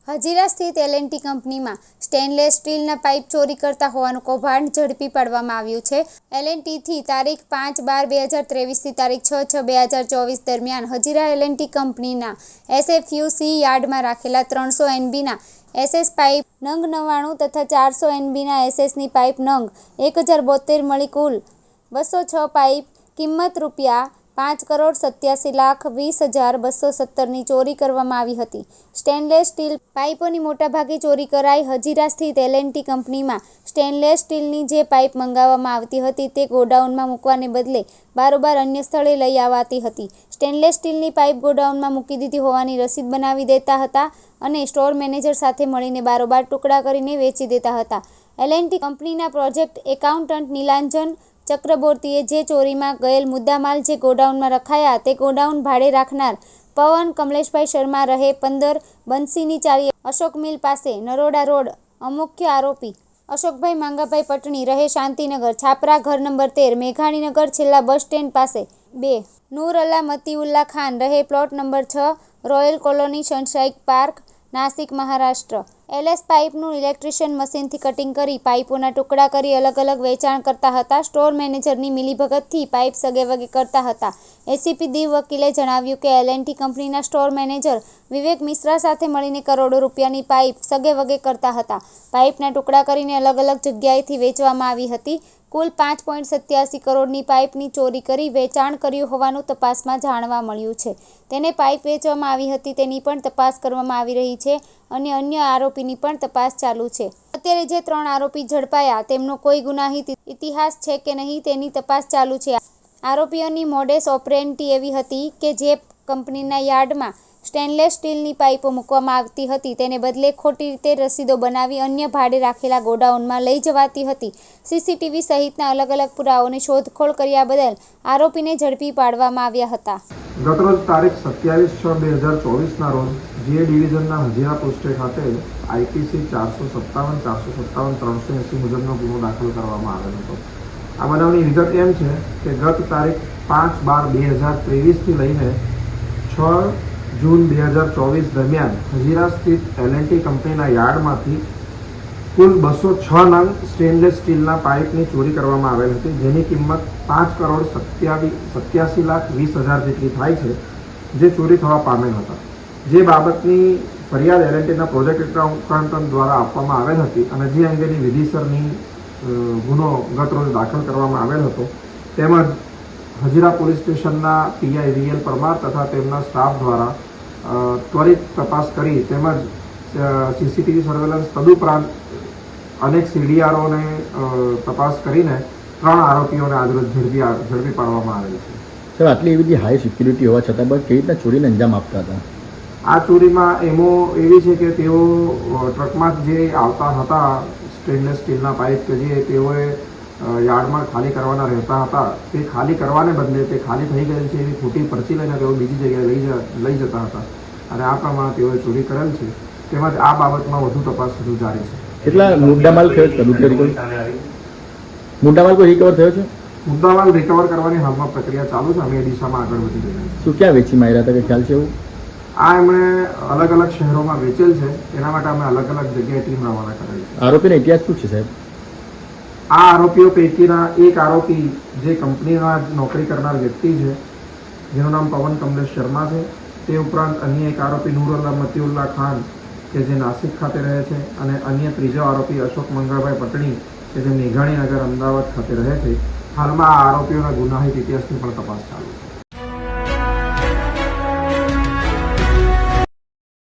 હજીરા સ્થિત L&T કંપનીમાં stainless સ્ટીલના પાઇપ ચોરી કરતા હોવાનું કૌભાંડ ઝડપી પાડવામાં આવ્યું છે. L&Tથી તારીખ 5/12/2023 થી તારીખ 6/6/2024 દરમિયાન હજીરા L&T કંપનીના SFUC યાર્ડમાં રાખેલા 300 NBના SS પાઇપ નંગ 99 તથા 400 NBના SSની પાઇપ નંગ 1072 મળી કુલ 206 પાઇપ કિંમત ₹5,87,20,217ની ચોરી કરવામાં આવી હતી. સ્ટેનલેસ સ્ટીલ પાઇપોની મોટાભાગે ચોરી કરાઈ. હજીરા સ્થિત L&T કંપનીમાં સ્ટેનલેસ સ્ટીલની જે પાઇપ મંગાવવામાં આવતી હતી તે ગોડાઉનમાં મૂકવાને બદલે બારોબાર અન્ય સ્થળે લઈ અવાતી હતી. સ્ટેનલેસ સ્ટીલની પાઇપ ગોડાઉનમાં મૂકી દીધી હોવાની રસીદ બનાવી દેતા હતા અને સ્ટોર મેનેજર સાથે મળીને બારોબાર ટુકડા કરીને વેચી દેતા હતા. L&T કંપનીના પ્રોજેક્ટ એકાઉન્ટન્ટ નીલાંજન ચક્રબોર્તીએ જે ચોરીમાં ગયેલ મુદ્દામાલ જે ગોડાઉનમાં રખાયા તે ગોડાઉન ભાડે રાખનાર પવન કમલેશભાઈ શર્મા રહે 15 બંસીની ચાલી અશોક મિલ પાસે નરોડા રોડ મુખ્ય આરોપી અશોકભાઈ માંગાભાઈ પટણી રહે શાંતિનગર છાપરા ઘર નંબર 13 મેઘાણીનગર છેલ્લા બસ સ્ટેન્ડ પાસે 2 નૂર અલ્લા મતીઉલ્લા ખાન રહે plot number 6 Royal Colony Sunshine Park Nashik Maharashtra LS પાઇપનું ઇલેક્ટ્રિશિયન મશીનથી કટિંગ કરી પાઇપોના ટુકડા કરી અલગ અલગ વેચાણ કરતા હતા. સ્ટોર મેનેજરની મિલીભગતથી પાઇપ સગેવગે કરતા હતા. ACP દીવ વકીલે જણાવ્યું કે L&T કંપનીના સ્ટોર મેનેજર વિવેક મિશ્રા સાથે મળીને કરોડો રૂપિયાની પાઇપ સગેવગે કરતા હતા. પાઇપના ટુકડા કરીને અલગ અલગ જગ્યાએથી વેચવામાં આવી હતી. કુલ 5.87 કરોડની પાઇપની ચોરી કરી વેચાણ કર્યું હોવાનું તપાસમાં જાણવા મળ્યું છે. તેને પાઇપ વેચવામાં આવી હતી તેની પણ તપાસ કરવામાં આવી રહી છે અને અન્ય આરોપીની પણ તપાસ ચાલુ છે. અત્યારે જે 3 આરોપી ઝડપાયા તેમનો કોઈ ગુનાહિત ઇતિહાસ છે કે નહીં તેની તપાસ ચાલુ છે. આરોપીઓની મોડેસ ઓપરેન્ડી એવી હતી કે જે કંપનીના યાર્ડમાં સ્ટેનલેસ સ્ટીલની પાઇપો મૂકવામાં આવતી હતી તેને બદલે ખોટી રીતે રસીદો બનાવી અન્ય ભાડે રાખેલા ગોડાઉનમાં લઈ જવાતી હતી. CCTV સહિતના અલગ અલગ પુરાવાઓની શોધખોળ કર્યા બદલ આરોપીને ઝડપી પાડવામાં આવ્યા હતા. ગતરોજ તારીખ 27/6/2024ના રોજ જે ડિવિઝનના હજીરા પોસ્ટે ખાતે IPC 457, 457, 380 મુજબનો ગુનો દાખલ કરવામાં આવેલ હતો. આ બનાવની વિગત એમ છે કે ગત તારીખ 5/12/2023થી લઈને 6 જૂન 2024 દરમિયાન હજીરા સ્થિત L&T કંપનીના યાર્ડમાંથી કુલ 206 નંગ સ્ટેનલેસ સ્ટીલના પાઇપની ચોરી કરવામાં આવેલ હતી, જેની કિંમત ₹5,87,20,000 જેટલી થાય છે, જે ચોરી થવા પામેલ હતા. જે બાબતની ફરિયાદ L&Tના પ્રોજેક્ટ એકાઉન્ટન્ટ દ્વારા આપવામાં આવેલ હતી અને જે અંગેની વિધિસરની ગુનો ગત રોજ દાખલ કરવામાં આવેલ હતો. તેમજ હજીરા પોલીસ સ્ટેશનના PI VL પરમાર તથા તેમના સ્ટાફ દ્વારા ત્વરિત તપાસ કરી તેમજ CCTV સર્વેલન્સ તદુપરાંત અનેક CDROને તપાસ કરીને 3 આરોપીઓને આજરોજ ઝડપી પાડવામાં આવેલ છે. સર, આટલી બધી હાઈ સિક્યુરિટી હોવા છતાં પણ કેવી રીતના ચોરીને અંજામ આપતા હતા? આ ચોરીમાં એમો એવી છે કે તેઓ ટ્રકમાં જે આવતા હતા સ્ટેનલેસ સ્ટીલના પાઇપ કે જે તેઓએ યાર્ડમાં ખાલી કરવાના રહેતા હતા તે ખાલી કરવાને બદલે તે ખાલી થઈ ગયેલ છે એવી ખોટી પરચી લઈને તેઓ બીજી જગ્યાએ લઈ જતા હતા અને આ પ્રમાણે તેઓએ ચોરી કરેલ છે. તેમજ આ બાબતમાં વધુ તપાસ હજુ જારી છે. કેટલા મુદ્દામાલ થયો છે? મુદ્દામાલ કોઈ રિકવર થયો છે? મુદ્દામાલ રિકવર કરવાની હાલમાં પ્રક્રિયા ચાલુ છે. અમે એ દિશામાં આગળ વધી રહ્યા છીએ. શું ક્યાં વેચી માર્યા હતા કે ખ્યાલ છે એવું? આ એમણે અલગ અલગ શહેરોમાં વેચેલ છે. એના માટે અમે અલગ અલગ જગ્યાએ ટીમ રવાના કરેલી છે. આરોપીનો ઇતિહાસ શું છે સાહેબ? આ આરોપીઓ પૈકીના એક આરોપી જે કંપનીમાં નોકરી કરનાર વ્યક્તિ છે જેનું નામ પવન કમલેશ શર્મા છે. તે ઉપરાંત અન્ય એક આરોપી નૂર અલ્લા મતીઉલ્લા ખાન કે જે નાસિક ખાતે રહે છે અને અન્ય ત્રીજો આરોપી અશોક મંગળભાઈ પટણી કે જે મેઘાણીનગર અમદાવાદ ખાતે રહે છે. હાલમાં આ આરોપીઓના ગુનાહિત ઇતિહાસની પણ તપાસ ચાલુ છે.